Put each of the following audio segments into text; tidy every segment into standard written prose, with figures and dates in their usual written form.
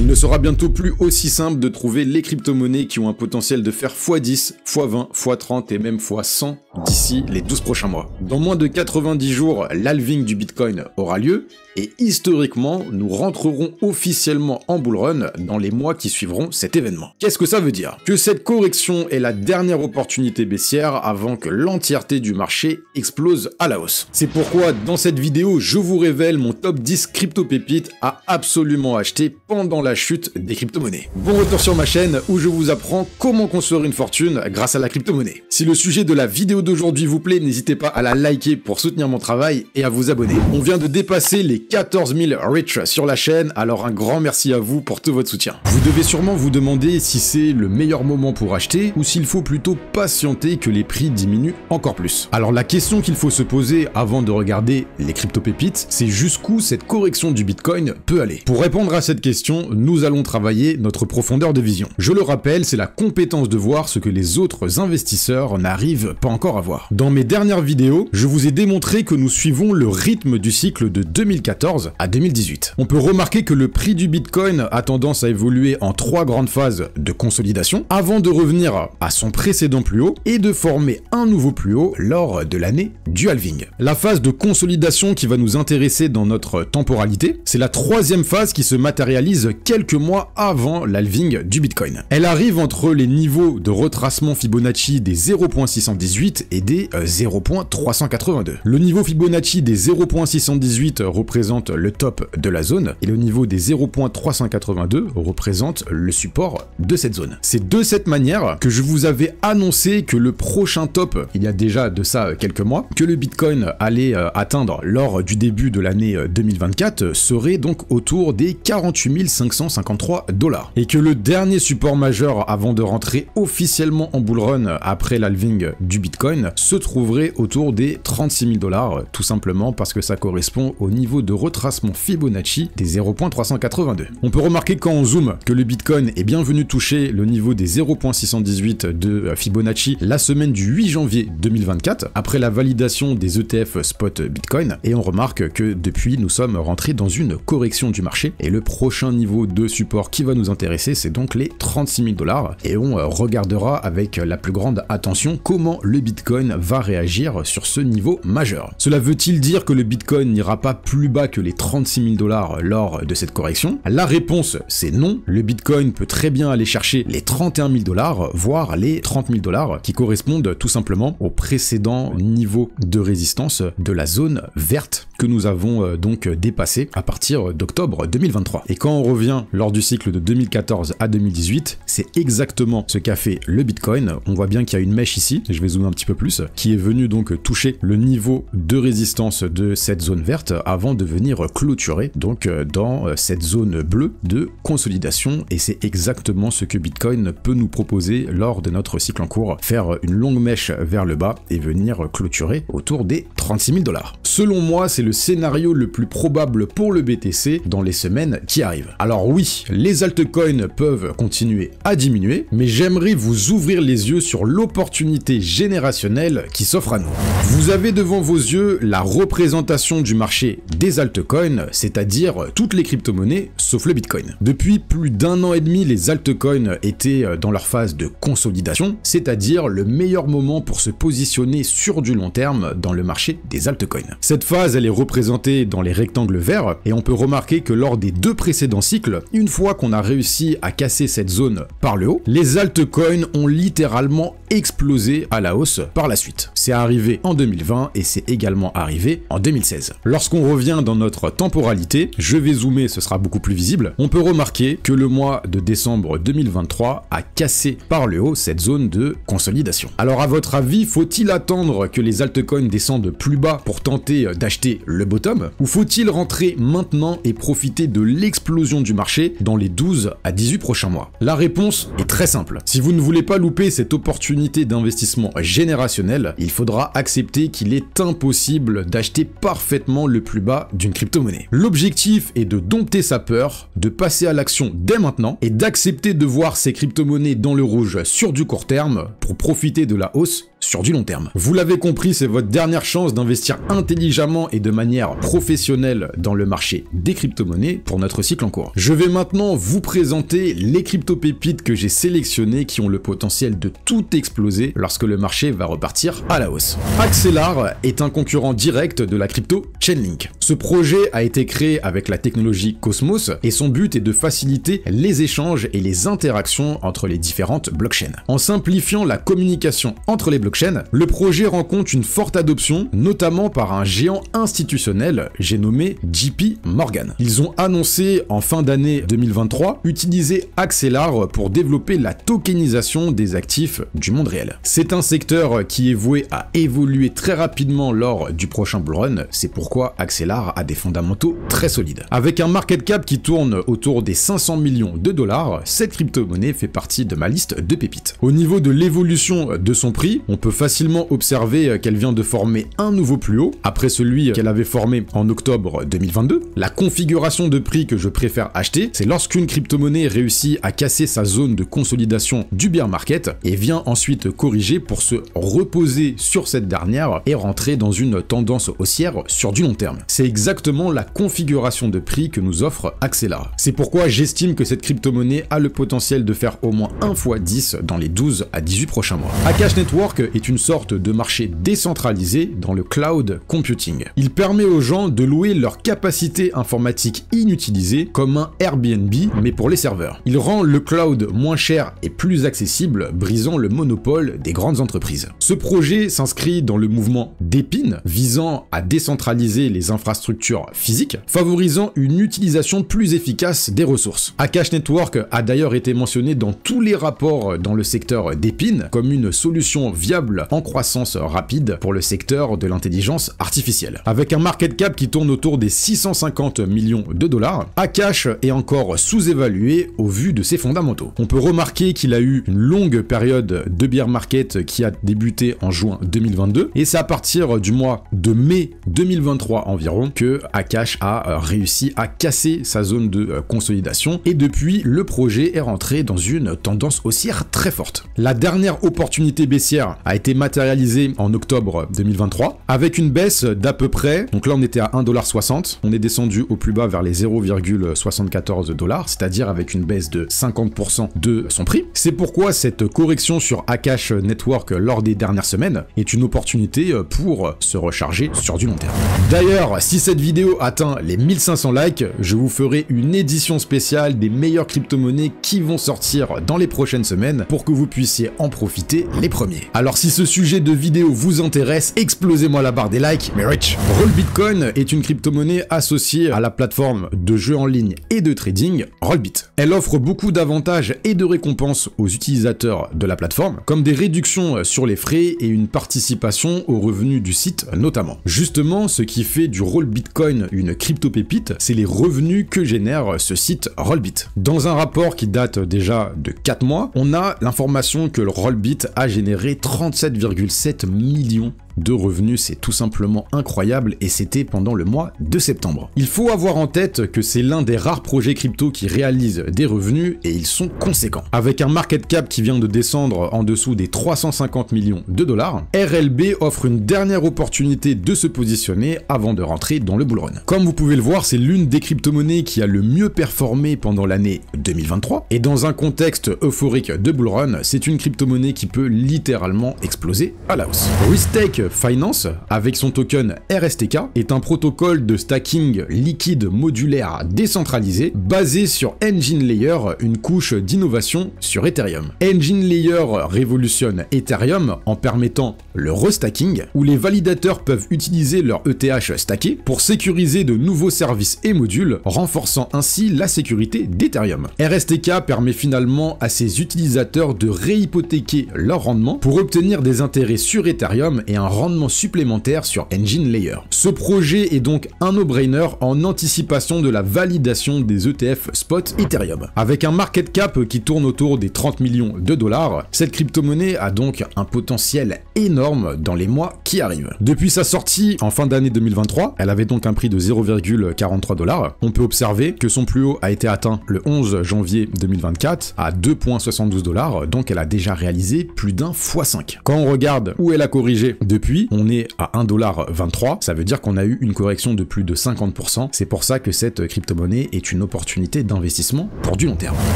Il ne sera bientôt plus aussi simple de trouver les crypto-monnaies qui ont un potentiel de faire x10, x20, x30 et même x100 d'ici les 12 prochains mois. Dans moins de 90 jours, l'halving du Bitcoin aura lieu et historiquement, nous rentrerons officiellement en bull run dans les mois qui suivront cet événement. Qu'est-ce que ça veut dire? Que cette correction est la dernière opportunité baissière avant que l'entièreté du marché explose à la hausse. C'est pourquoi dans cette vidéo, je vous révèle mon top 10 crypto-pépites à absolument acheter pendant la chute des crypto-monnaies. Bon retour sur ma chaîne où je vous apprends comment construire une fortune grâce à la crypto-monnaie. Si le sujet de la vidéo d'aujourd'hui vous plaît, n'hésitez pas à la liker pour soutenir mon travail et à vous abonner. On vient de dépasser les 14 000 reach sur la chaîne, alors un grand merci à vous pour tout votre soutien. Vous devez sûrement vous demander si c'est le meilleur moment pour acheter ou s'il faut plutôt patienter que les prix diminuent encore plus. Alors la question qu'il faut se poser avant de regarder les crypto-pépites, c'est jusqu'où cette correction du Bitcoin peut aller. Pour répondre à cette question, nous allons travailler notre profondeur de vision. Je le rappelle, c'est la compétence de voir ce que les autres investisseurs n'arrivent pas encore à voir. Dans mes dernières vidéos, je vous ai démontré que nous suivons le rythme du cycle de 2014 à 2018. On peut remarquer que le prix du Bitcoin a tendance à évoluer en 3 grandes phases de consolidation avant de revenir à son précédent plus haut et de former un nouveau plus haut lors de l'année du halving. La phase de consolidation qui va nous intéresser dans notre temporalité, c'est la 3e phase qui se matérialise quelques mois avant l'halving du Bitcoin. Elle arrive entre les niveaux de retracement Fibonacci des 0.618 et des 0.382. Le niveau Fibonacci des 0.618 représente le top de la zone et le niveau des 0.382 représente le support de cette zone. C'est de cette manière que je vous avais annoncé que le prochain top, il y a déjà de ça quelques mois, que le Bitcoin allait atteindre lors du début de l'année 2024 serait donc autour des 48 553 $. Et que le dernier support majeur avant de rentrer officiellement en bull run après l'halving du Bitcoin se trouverait autour des 36 000 $, tout simplement parce que ça correspond au niveau de retracement Fibonacci des 0.382. On peut remarquer quand on zoome que le Bitcoin est bien venu toucher le niveau des 0.618 de Fibonacci la semaine du 8 janvier 2024, après la validation des ETF spot Bitcoin, et on remarque que depuis nous sommes rentrés dans une correction du marché, et le prochain niveau de support qui va nous intéresser, c'est donc les 36 000 $, et on regardera avec la plus grande attention comment le Bitcoin va réagir sur ce niveau majeur. Cela veut-il dire que le Bitcoin n'ira pas plus bas que les 36 000 $ lors de cette correction? La réponse, c'est non. Le Bitcoin peut très bien aller chercher les 31 000 $, voire les 30 000 $, qui correspondent tout simplement au précédent niveau de résistance de la zone verte que nous avons donc dépassé à partir d'octobre 2023. Et quand on revient lors du cycle de 2014 à 2018, c'est exactement ce qu'a fait le Bitcoin. On voit bien qu'il y a une mèche ici, je vais zoomer un petit peu plus, qui est venue donc toucher le niveau de résistance de cette zone verte avant de venir clôturer donc dans cette zone bleue de consolidation, et c'est exactement ce que Bitcoin peut nous proposer lors de notre cycle en cours, faire une longue mèche vers le bas et venir clôturer autour des 36 000 $. Selon moi, c'est le scénario le plus probable pour le BTC dans les semaines qui arrivent. Alors oui, les altcoins peuvent continuer à diminuer, mais j'aimerais vous ouvrir les yeux sur l'opportunité générationnelle qui s'offre à nous. Vous avez devant vos yeux la représentation du marché des altcoins, c'est-à-dire toutes les crypto-monnaies sauf le Bitcoin. Depuis plus d'1 an et demi, les altcoins étaient dans leur phase de consolidation, c'est-à-dire le meilleur moment pour se positionner sur du long terme dans le marché des altcoins. Cette phase, elle est représentée dans les rectangles verts, et on peut remarquer que lors des 2 précédents cycles, une fois qu'on a réussi à casser cette zone par le haut, les altcoins ont littéralement explosé à la hausse par la suite. C'est arrivé en 2020 et c'est également arrivé en 2016. Lorsqu'on revient dans notre temporalité, je vais zoomer, ce sera beaucoup plus visible, on peut remarquer que le mois de décembre 2023 a cassé par le haut cette zone de consolidation. Alors à votre avis, faut-il attendre que les altcoins descendent plus bas pour tenter d'acheter le bottom, ou faut-il rentrer maintenant et profiter de l'explosion du marché dans les 12 à 18 prochains mois? La réponse est très simple. Si vous ne voulez pas louper cette opportunité d'investissement générationnel, il faudra accepter qu'il est impossible d'acheter parfaitement le plus bas d'une crypto-monnaie. L'objectif est de dompter sa peur, de passer à l'action dès maintenant et d'accepter de voir ces crypto-monnaies dans le rouge sur du court terme pour profiter de la hausse sur du long terme. Vous l'avez compris, c'est votre dernière chance d'investir intelligemment et de manière professionnelle dans le marché des crypto-monnaies pour notre cycle en cours. Je vais maintenant vous présenter les crypto-pépites que j'ai sélectionnées qui ont le potentiel de tout exploser lorsque le marché va repartir à la hausse. Axelar est un concurrent direct de la crypto Chainlink. Ce projet a été créé avec la technologie Cosmos et son but est de faciliter les échanges et les interactions entre les différentes blockchains. En simplifiant la communication entre les blockchains, le projet rencontre une forte adoption, notamment par un géant institutionnel, j'ai nommé JP Morgan. Ils ont annoncé en fin d'année 2023 utiliser Axelar pour développer la tokenisation des actifs du monde réel. C'est un secteur qui est voué à évoluer très rapidement lors du prochain bull run, c'est pourquoi Axelar a des fondamentaux très solides. Avec un market cap qui tourne autour des 500 millions de dollars, cette crypto-monnaie fait partie de ma liste de pépites. Au niveau de l'évolution de son prix, on peut facilement observer qu'elle vient de former un nouveau plus haut, après celui qu'elle avait formé en octobre 2022. La configuration de prix que je préfère acheter, c'est lorsqu'une crypto-monnaie réussit à casser sa zone de consolidation du bear market et vient ensuite corriger pour se reposer sur cette dernière et rentrer dans une tendance haussière sur du long terme. C'est exactement la configuration de prix que nous offre Axelar. C'est pourquoi j'estime que cette crypto-monnaie a le potentiel de faire au moins 1 x 10 dans les 12 à 18 prochains mois. Akash Network est une sorte de marché décentralisé dans le cloud computing. Il permet aux gens de louer leurs capacités informatiques inutilisées comme un Airbnb, mais pour les serveurs. Il rend le cloud moins cher et plus accessible, brisant le monopole des grandes entreprises. Ce projet s'inscrit dans le mouvement d'Epin, visant à décentraliser les infrastructures physiques, favorisant une utilisation plus efficace des ressources. Akash Network a d'ailleurs été mentionné dans tous les rapports dans le secteur d'Epin comme une solution viable en croissance rapide pour le secteur de l'intelligence artificielle. Avec un market cap qui tourne autour des 650 millions de dollars, Akash est encore sous-évalué au vu de ses fondamentaux. On peut remarquer qu'il a eu une longue période de bear market qui a débuté en juin 2022 et c'est à partir du mois de mai 2023 environ que Akash a réussi à casser sa zone de consolidation et depuis le projet est rentré dans une tendance haussière très forte. La dernière opportunité baissière a été matérialisée en octobre 2023 avec une baisse d'à peu près, donc là on était à 1,60$, on est descendu au plus bas vers les 0,74$, c'est-à-dire avec une baisse de 50% de son prix. C'est pourquoi cette correction sur Akash Network lors des dernières semaines est une opportunité pour se recharger sur du long terme. D'ailleurs, si cette vidéo atteint les 1500 likes, je vous ferai une édition spéciale des meilleures crypto-monnaies qui vont sortir dans les prochaines semaines pour que vous puissiez en profiter les premiers. Alors si ce sujet de vidéo vous intéresse, explosez-moi la barre des likes, mais rich. Rollbitcoin est une crypto-monnaie associée à la plateforme de jeux en ligne et de trading Rollbit. Elle offre beaucoup d'avantages et de récompenses aux utilisateurs de la plateforme, comme des réductions sur les frais et une participation aux revenus du site notamment. Justement, ce qui fait du Rollbitcoin une crypto-pépite, c'est les revenus que génère ce site Rollbit. Dans un rapport qui date déjà de 4 mois, on a l'information que le Rollbit a généré 37,7 millions de revenus, c'est tout simplement incroyable et c'était pendant le mois de septembre. Il faut avoir en tête que c'est l'un des rares projets crypto qui réalisent des revenus et ils sont conséquents. Avec un market cap qui vient de descendre en dessous des 350 millions de dollars, RLB offre une dernière opportunité de se positionner avant de rentrer dans le bull run. Comme vous pouvez le voir, c'est l'une des crypto-monnaies qui a le mieux performé pendant l'année 2023 et dans un contexte euphorique de bull run, c'est une crypto-monnaie qui peut littéralement exploser à la hausse. Restake Finance, avec son token RSTK, est un protocole de stacking liquide modulaire décentralisé basé sur Engine Layer, une couche d'innovation sur Ethereum. Engine Layer révolutionne Ethereum en permettant le restacking, où les validateurs peuvent utiliser leur ETH stacké pour sécuriser de nouveaux services et modules, renforçant ainsi la sécurité d'Ethereum. RSTK permet finalement à ses utilisateurs de réhypothéquer leur rendement pour obtenir des intérêts sur Ethereum et un rendement supplémentaire sur Engine Layer. Ce projet est donc un no-brainer en anticipation de la validation des ETF spot Ethereum. Avec un market cap qui tourne autour des 30 millions de dollars, cette crypto-monnaie a donc un potentiel énorme dans les mois qui arrivent. Depuis sa sortie en fin d'année 2023, elle avait donc un prix de 0,43 $. On peut observer que son plus haut a été atteint le 11 janvier 2024 à 2,72 $, donc elle a déjà réalisé plus d'un x5. Quand on regarde où elle a corrigé depuis, on est à 1,23 $, ça veut dire qu'on a eu une correction de plus de 50%, c'est pour ça que cette crypto-monnaie est une opportunité d'investissement pour du long terme.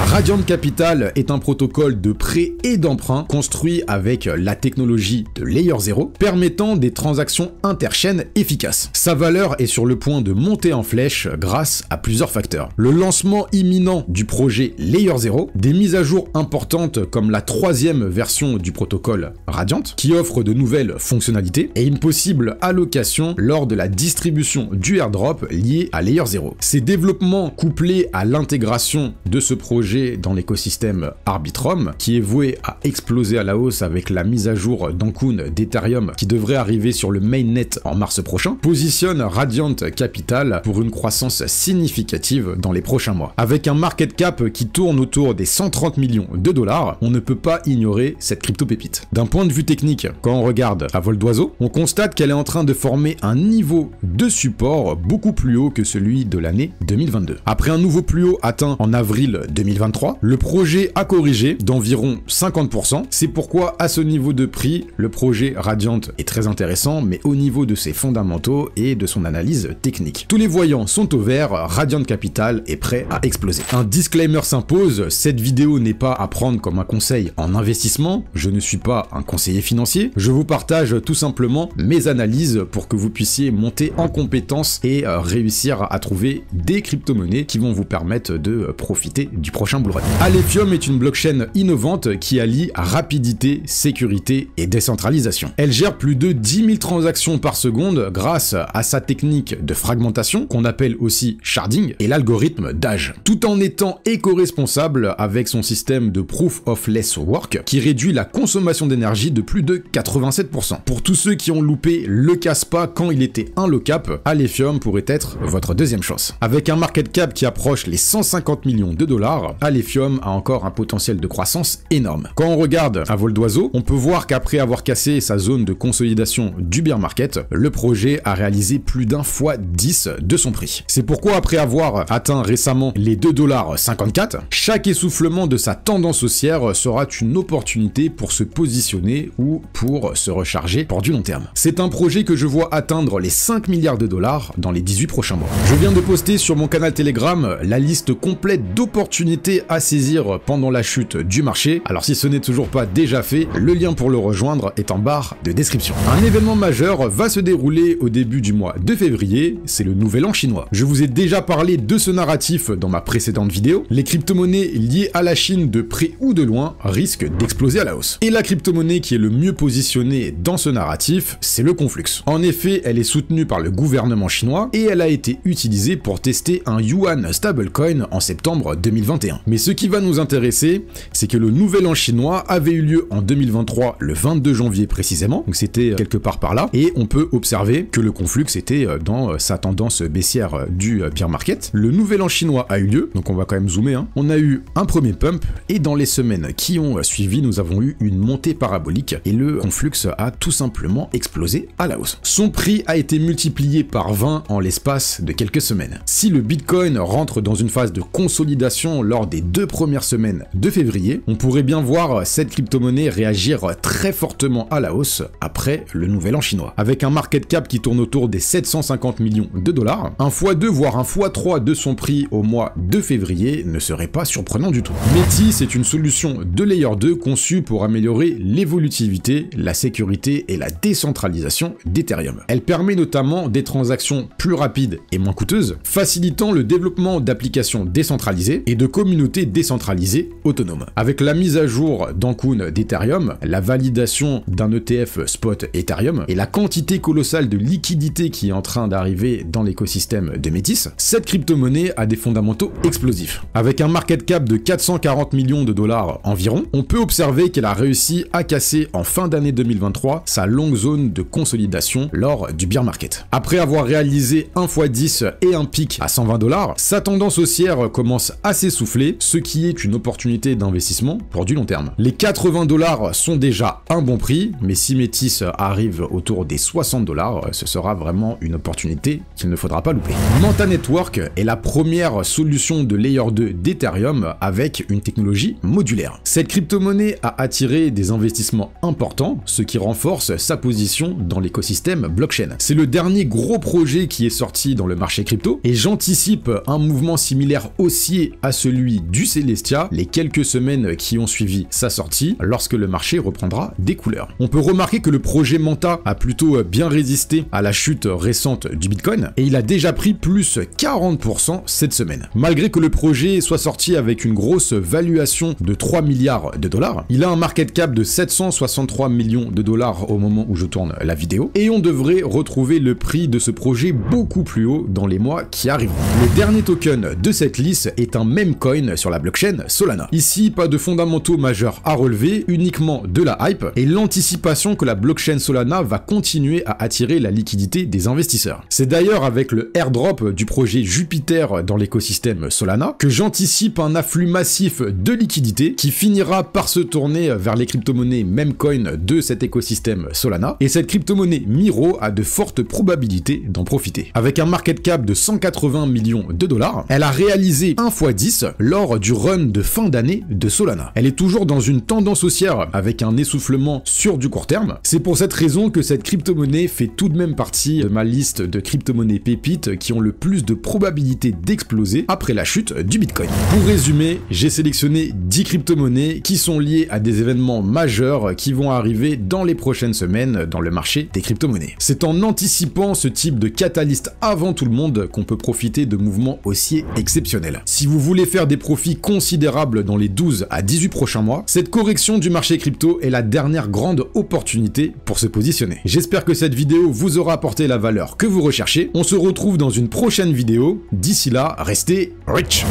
Radiant Capital est un protocole de prêt et d'emprunt construit avec la technologie de Layer 0, permettant des transactions interchaînes efficaces. Sa valeur est sur le point de monter en flèche grâce à plusieurs facteurs. Le lancement imminent du projet Layer 0, des mises à jour importantes comme la 3e version du protocole Radiant, qui offre de nouvelles fonctionnalités, et une possible allocation lors de la distribution du airdrop lié à Layer 0. Ces développements couplés à l'intégration de ce projet dans l'écosystème Arbitrum, qui est voué à exploser à la hausse avec la mise à jour d'Ankun d'Ethereum qui devrait arriver sur le mainnet en mars prochain, positionne Radiant Capital pour une croissance significative dans les prochains mois. Avec un market cap qui tourne autour des 130 millions de dollars, on ne peut pas ignorer cette crypto-pépite. D'un point de vue technique, quand on regarde à vol d'oiseau, on constate qu'elle est en train de former un niveau de support beaucoup plus haut que celui de l'année 2022. Après un nouveau plus haut atteint en avril 2023, le projet a corrigé d'environ 50%. C'est pourquoi à ce niveau de prix, le projet Radiant est très intéressant, mais au niveau de ses fondamentaux et de son analyse technique. Tous les voyants sont au vert, Radiant Capital est prêt à exploser. Un disclaimer s'impose, cette vidéo n'est pas à prendre comme un conseil en investissement, je ne suis pas un conseiller financier, je vous partage tout simplement mes analyses pour que vous puissiez monter en compétences et réussir à trouver des crypto-monnaies qui vont vous permettre de profiter du prochain bull run. Alephium est une blockchain innovante qui allie rapidité, sécurité et décentralisation. Elle gère plus de 10 000 transactions par seconde grâce à sa technique de fragmentation, qu'on appelle aussi sharding, et l'algorithme d'âge, tout en étant éco-responsable avec son système de Proof of Less Work qui réduit la consommation d'énergie de plus de 87%. Pour tous ceux qui ont loupé le casse-pas quand il était un low cap, Alephium pourrait être votre deuxième chance. Avec un market cap qui approche les 150 millions de dollars, Alephium a encore un potentiel de croissance énorme. Quand on regarde à vol d'oiseau, on peut voir qu'après avoir cassé sa zone de consolidation du bear market, le projet a réalisé plus d'un x10 de son prix. C'est pourquoi après avoir atteint récemment les 2,54 $, chaque essoufflement de sa tendance haussière sera une opportunité pour se positionner ou pour se recharger pour du long terme. C'est un projet que je vois atteindre les 5 milliards de dollars dans les 18 prochains mois. Je viens de poster sur mon canal Telegram la liste complète d'opportunités à saisir pendant la chute du marché. Alors si ce n'est toujours pas déjà fait, le lien pour le rejoindre est en barre de description. Un événement majeur va se dérouler au début du mois de février, c'est le Nouvel An chinois. Je vous ai déjà parlé de ce narratif dans ma précédente vidéo. Les crypto-monnaies liées à la Chine de près ou de loin risquent d'exploser à la hausse. Et la crypto-monnaie qui est le mieux positionnée dans ce narratif, c'est le Conflux. En effet, elle est soutenue par le gouvernement chinois et elle a été utilisée pour tester un yuan stablecoin en septembre 2021. Mais ce qui va nous intéresser, c'est que le Nouvel An chinois avait eu lieu en 2023, le 22 janvier précisément, donc c'était quelque part par là, et on peut observer que le Conflux était dans sa tendance baissière du bear market. Le Nouvel An chinois a eu lieu, donc on va quand même zoomer, hein. On a eu un premier pump, et dans les semaines qui ont suivi, nous avons eu une montée parabolique, et le Conflux a tout simplement explosé à la hausse. Son prix a été multiplié par 20 en l'espace de quelques semaines. Si le Bitcoin rentre dans une phase de consolidation lors des 2 premières semaines de février, on pourrait bien voir cette crypto-monnaie réagir très fortement à la hausse après le Nouvel An chinois. Avec un market cap qui tourne autour des 750 millions de dollars, un x2 voire un x3 de son prix au mois de février ne serait pas surprenant du tout. Métis est une solution de Layer 2 conçue pour améliorer l'évolutivité, la sécurité et la décentralisation d'Ethereum. Elle permet notamment des transactions plus rapides et moins coûteuses, facilitant le développement d'applications décentralisées et de communautés décentralisées autonomes. Avec la mise à jour d'Ankun d'Ethereum, la validation d'un ETF spot Ethereum et la quantité colossale de liquidité qui est en train d'arriver dans l'écosystème de Métis, cette crypto-monnaie a des fondamentaux explosifs. Avec un market cap de 440 millions de dollars environ, on peut observer qu'elle a réussi à casser en fin d'année 2023 sa sa longue zone de consolidation lors du bear market. Après avoir réalisé un x10 et un pic à 120 $, sa tendance haussière commence à s'essouffler, ce qui est une opportunité d'investissement pour du long terme. Les 80 $ sont déjà un bon prix, mais si Métis arrive autour des 60 $, ce sera vraiment une opportunité qu'il ne faudra pas louper. Manta Network est la première solution de Layer 2 d'Ethereum avec une technologie modulaire. Cette crypto-monnaie a attiré des investissements importants, ce qui renforce sa position dans l'écosystème blockchain. C'est le dernier gros projet qui est sorti dans le marché crypto, et j'anticipe un mouvement similaire haussier à celui du Celestia les quelques semaines qui ont suivi sa sortie, lorsque le marché reprendra des couleurs. On peut remarquer que le projet Manta a plutôt bien résisté à la chute récente du Bitcoin, et il a déjà pris plus 40% cette semaine. Malgré que le projet soit sorti avec une grosse valuation de 3 milliards de dollars, il a un market cap de 763 millions de dollars au moment où je tourne la vidéo, et on devrait retrouver le prix de ce projet beaucoup plus haut dans les mois qui arrivent. Le dernier token de cette liste est un meme coin sur la blockchain Solana. Ici, pas de fondamentaux majeurs à relever, uniquement de la hype et l'anticipation que la blockchain Solana va continuer à attirer la liquidité des investisseurs. C'est d'ailleurs avec le airdrop du projet Jupiter dans l'écosystème Solana que j'anticipe un afflux massif de liquidités qui finira par se tourner vers les crypto-monnaies memecoin de cet écosystème Solana, et cette crypto-monnaie Miro a de fortes probabilités d'en profiter. Avec un market cap de 180 millions de dollars, elle a réalisé un x10 lors du run de fin d'année de Solana. Elle est toujours dans une tendance haussière avec un essoufflement sur du court terme. C'est pour cette raison que cette crypto-monnaie fait tout de même partie de ma liste de crypto-monnaies pépites qui ont le plus de probabilités d'exploser après la chute du Bitcoin. Pour résumer, j'ai sélectionné 10 crypto-monnaies qui sont liées à des événements majeurs qui vont arriver dans les prochaines semaines dans le marché des crypto-monnaies. C'est en anticipant ce type de catalyste avant tout le monde qu'on peut profiter de mouvements haussiers exceptionnels. Si vous voulez faire des profits considérables dans les 12 à 18 prochains mois, cette correction du marché crypto est la dernière grande opportunité pour se positionner. J'espère que cette vidéo vous aura apporté la valeur que vous recherchez. On se retrouve dans une prochaine vidéo. D'ici là, restez rich!